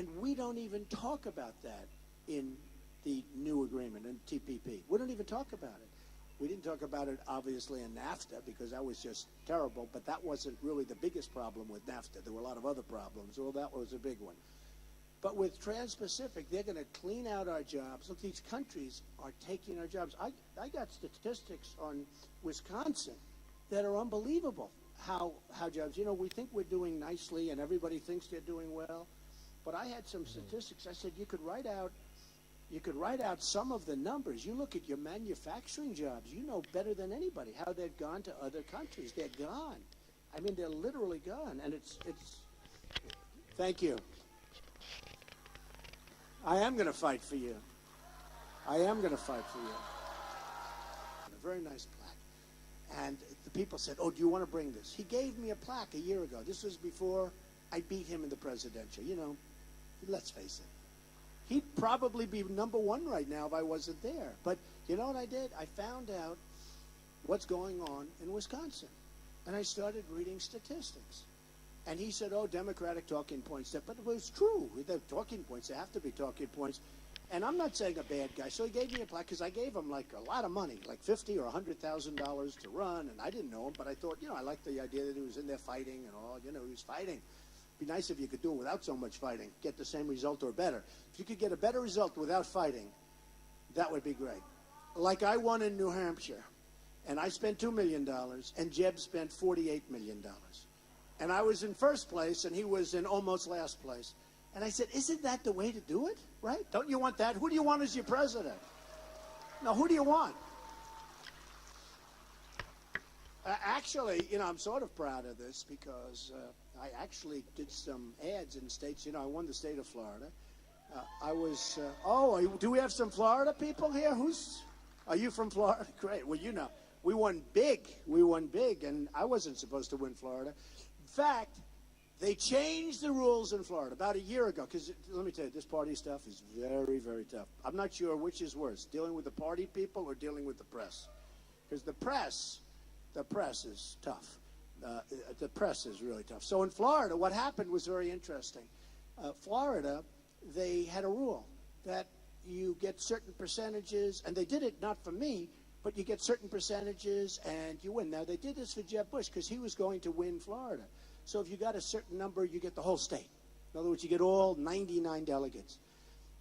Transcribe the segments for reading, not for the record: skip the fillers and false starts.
And we don't even talk about that in the new agreement, in TPP. We don't even talk about it. We didn't talk about it, obviously, in NAFTA, because that was just terrible, but that wasn't really the biggest problem with NAFTA. There were a lot of other problems. Well, that was a big one. But with Trans-Pacific, they're going to clean out our jobs. Look, these countries are taking our jobs. I got statistics on Wisconsin that are unbelievable, how jobs, you know, we think we're doing nicely and everybody thinks they're doing well. But I had some statistics. I said you could write out some of the numbers. You look at your manufacturing jobs, you know better than anybody how they've gone to other countries. They're gone. I mean, they're literally gone. And it's thank you. I am going to fight for you. I am going to fight for you. A very nice plaque. And the people said, oh, do you want to bring this? He gave me a plaque a year ago. This was before I beat him in the presidential. You know, let's face it. He'd probably be #1 right now if I wasn't there. But you know what I did? I found out what's going on in Wisconsin. And I started reading statistics. And he said, oh, Democratic talking points. But it was true. They're talking points. They have to be talking points. And I'm not saying a bad guy. So he gave me a plaque because I gave him like a lot of money, like $50,000 or $100,000 to run. And I didn't know him, but I thought, you know, I liked the idea that he was in there fighting and all. You know, he was fighting. It'd be nice if you could do it without so much fighting, get the same result or better. If you could get a better result without fighting, that would be great. Like I won in New Hampshire, and I spent $2 million, and Jeb spent $48 million. And I was in first place, and he was in almost last place. And I said, isn't that the way to do it, right? Don't you want that? Who do you want as your president? No, who do you want? Actually, you know, I'm sort of proud of this because I actually did some ads in states. You know, I won the state of Florida. Do we have some Florida people here? Are you from Florida? Great. Well, you know, we won big. We won big, and I wasn't supposed to win Florida. In fact, they changed the rules in Florida about a year ago, because let me tell you, this party stuff is very, very tough. I'm not sure which is worse, dealing with the party people or dealing with the press. Because the press is tough. The press is really tough. So in Florida, what happened was very interesting. Florida, they had a rule that you get certain percentages, and they did it not for me, but you get certain percentages and you win. Now, they did this for Jeb Bush because he was going to win Florida. So if you got a certain number, you get the whole state. In other words, you get all 99 delegates.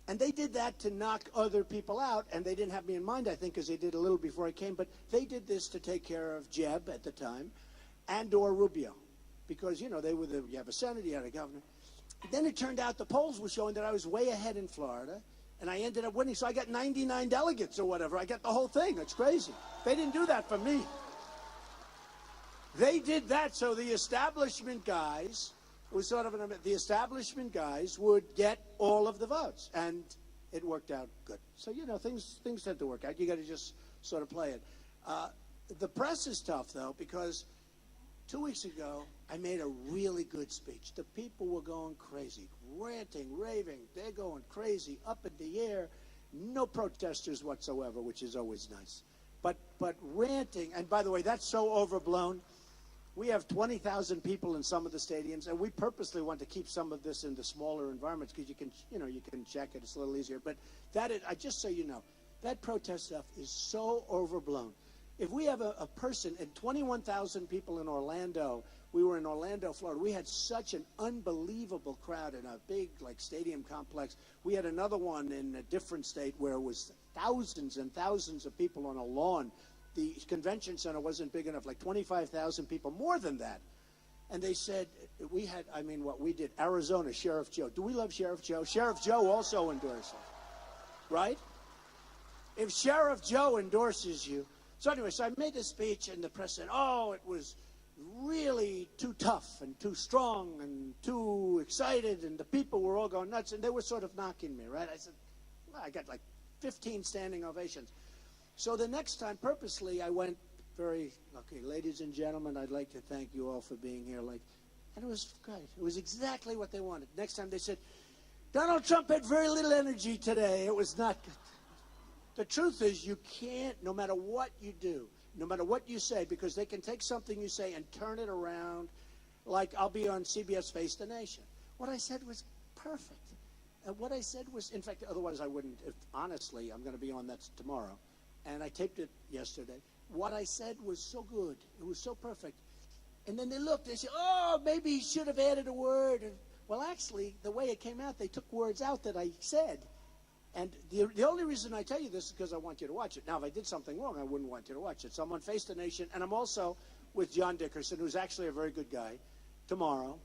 And they did that to knock other people out, and they didn't have me in mind, I think, because they did a little before I came, but they did this to take care of Jeb at the time and or Rubio, because, you know, you have a senator, you had a governor. Then it turned out the polls were showing that I was way ahead in Florida, and I ended up winning, so I got 99 delegates or whatever. I got the whole thing. It's crazy. They didn't do that for me. They did that so the establishment guys, it was sort of the establishment guys would get all of the votes, and it worked out good. So, you know, things tend to work out. You got to just sort of play it. The press is tough, though, because 2 weeks ago, I made a really good speech. The people were going crazy, ranting, raving. They're going crazy, up in the air. No protesters whatsoever, which is always nice. But ranting, and by the way, that's so overblown. We have 20,000 people in some of the stadiums, and we purposely want to keep some of this in the smaller environments because you can check it. It's a little easier. But just so you know, that protest stuff is so overblown. If we have a person and 21,000 people in Orlando, we were in Orlando, Florida. We had such an unbelievable crowd in a big stadium complex. We had another one in a different state where it was thousands and thousands of people on a lawn. The convention center wasn't big enough, like 25,000 people, more than that. And they said, we did, Arizona, Sheriff Joe. Do we love Sheriff Joe? Sheriff Joe also endorses, right? If Sheriff Joe endorses you. So anyway, so I made this speech, and the press said, oh, it was really too tough and too strong and too excited, and the people were all going nuts, and they were sort of knocking me, right? I said, well, I got like 15 standing ovations. So the next time, purposely, I went very, okay, ladies and gentlemen, I'd like to thank you all for being here. And it was great. It was exactly what they wanted. Next time they said, Donald Trump had very little energy today. It was not good. The truth is you can't, no matter what you do, no matter what you say, because they can take something you say and turn it around. Like I'll be on CBS Face the Nation. What I said was perfect. And what I said was, in fact, otherwise I wouldn't, honestly, I'm going to be on that tomorrow. And I taped it yesterday. What I said was so good. It was so perfect. And then they looked, they said, oh, maybe he should have added a word. And, well, actually, the way it came out, they took words out that I said. And the only reason I tell you this is because I want you to watch it. Now, if I did something wrong, I wouldn't want you to watch it. So I'm on Face the Nation, and I'm also with John Dickerson, who's actually a very good guy, tomorrow.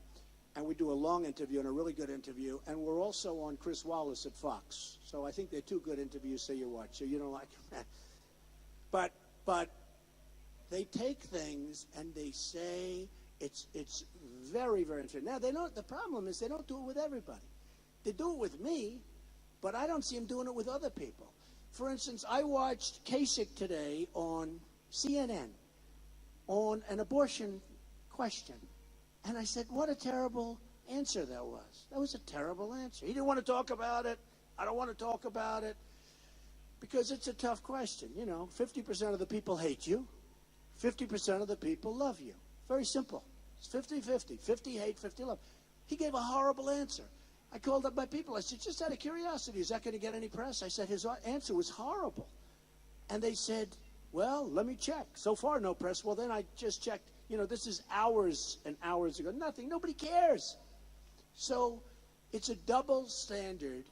And we do a long interview and a really good interview. And we're also on Chris Wallace at Fox. So I think they're two good interviews, so you watch. So you don't like them. But they take things and they say it's very, very interesting. Now, the problem is they don't do it with everybody. They do it with me, but I don't see them doing it with other people. For instance, I watched Kasich today on CNN on an abortion question. And I said, what a terrible answer that was. That was a terrible answer. He didn't want to talk about it. I don't want to talk about it because it's a tough question. 50% of the people hate you. 50% of the people love you. Very simple. It's 50-50. 50 hate, 50 love. He gave a horrible answer. I called up my people. I said, just out of curiosity, is that going to get any press? I said, his answer was horrible. And they said, well, let me check. So far, no press. Well, then I just checked. This is hours and hours ago. Nothing. Nobody cares. So it's a double standard.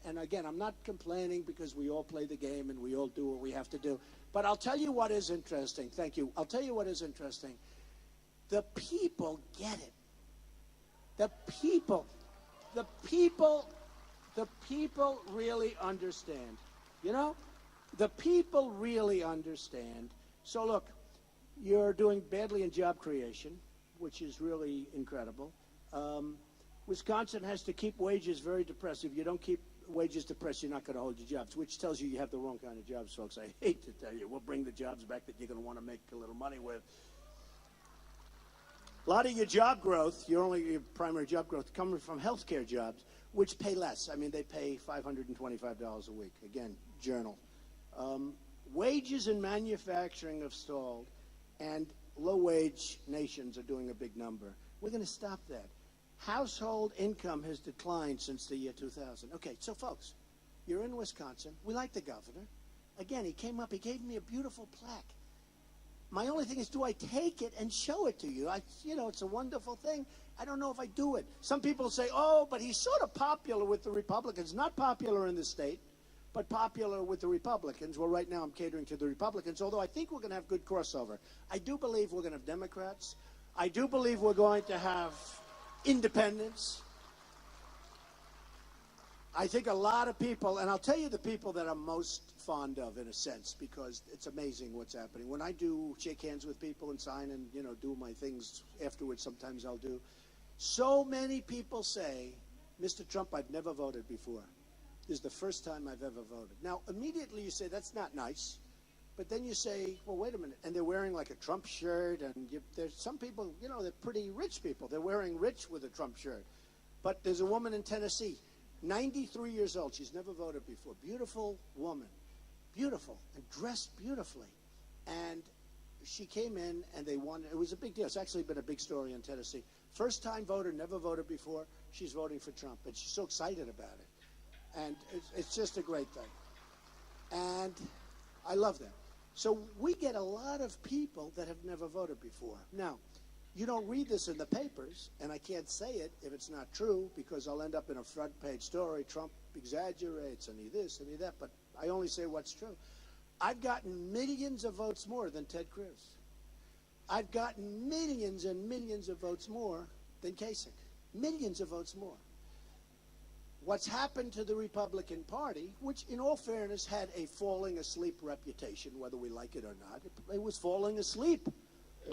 And again, I'm not complaining because we all play the game and we all do what we have to do. But I'll tell you what is interesting. Thank you. I'll tell you what is interesting. The people get it. The people really understand. The people really understand. So look, you're doing badly in job creation, which is really incredible. Wisconsin has to keep wages very depressed. If you don't keep wages depressed, you're not going to hold your jobs, which tells you have the wrong kind of jobs, folks. I hate to tell you. We'll bring the jobs back that you're going to want to make a little money with. A lot of your job growth, your primary job growth, coming from healthcare jobs, which pay less. I mean, they pay $525 a week. Again, Journal. Wages in manufacturing have stalled, and low-wage nations are doing a big number. We're going to stop that. Household income has declined since the year 2000. Okay, so folks, you're in Wisconsin. We like the governor. Again, he came up, he gave me a beautiful plaque. My only thing is, do I take it and show it to you? It's a wonderful thing. I don't know if I do it. Some people say, oh, but he's sort of popular with the Republicans. Not popular in the state, but popular with the Republicans. Well, right now I'm catering to the Republicans, although I think we're going to have good crossover. I do believe we're going to have Democrats. I do believe we're going to have independents. I think a lot of people, and I'll tell you the people that I'm most fond of in a sense, because it's amazing what's happening. When I do shake hands with people and sign and, do my things afterwards, sometimes I'll do. So many people say, Mr. Trump, I've never voted before. This is the first time I've ever voted. Now, immediately you say, that's not nice. But then you say, well, wait a minute. And they're wearing like a Trump shirt. And there's some people, they're pretty rich people. They're wearing rich with a Trump shirt. But there's a woman in Tennessee, 93 years old. She's never voted before. Beautiful woman. Beautiful. And dressed beautifully. And she came in and they won. It was a big deal. It's actually been a big story in Tennessee. First time voter, never voted before. She's voting for Trump. And she's so excited about it. And it's just a great thing. And I love that. So we get a lot of people that have never voted before. Now, you don't read this in the papers, and I can't say it if it's not true, because I'll end up in a front page story. Trump exaggerates, and he this, and he that, but I only say what's true. I've gotten millions of votes more than Ted Cruz. I've gotten millions and millions of votes more than Kasich. Millions of votes more. What's happened to the Republican Party, which in all fairness had a falling asleep reputation, whether we like it or not, it was falling asleep.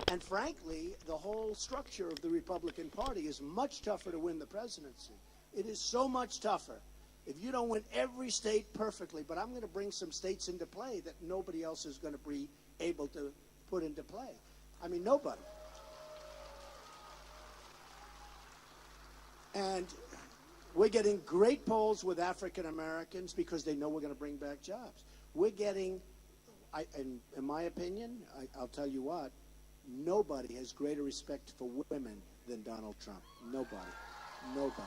And frankly, the whole structure of the Republican Party is much tougher to win the presidency. It is so much tougher. If you don't win every state perfectly, but I'm going to bring some states into play that nobody else is going to be able to put into play. I mean, nobody. And we're getting great polls with African Americans because they know we're going to bring back jobs. We're getting, in my opinion, I'll tell you what, nobody has greater respect for women than Donald Trump. Nobody. Nobody.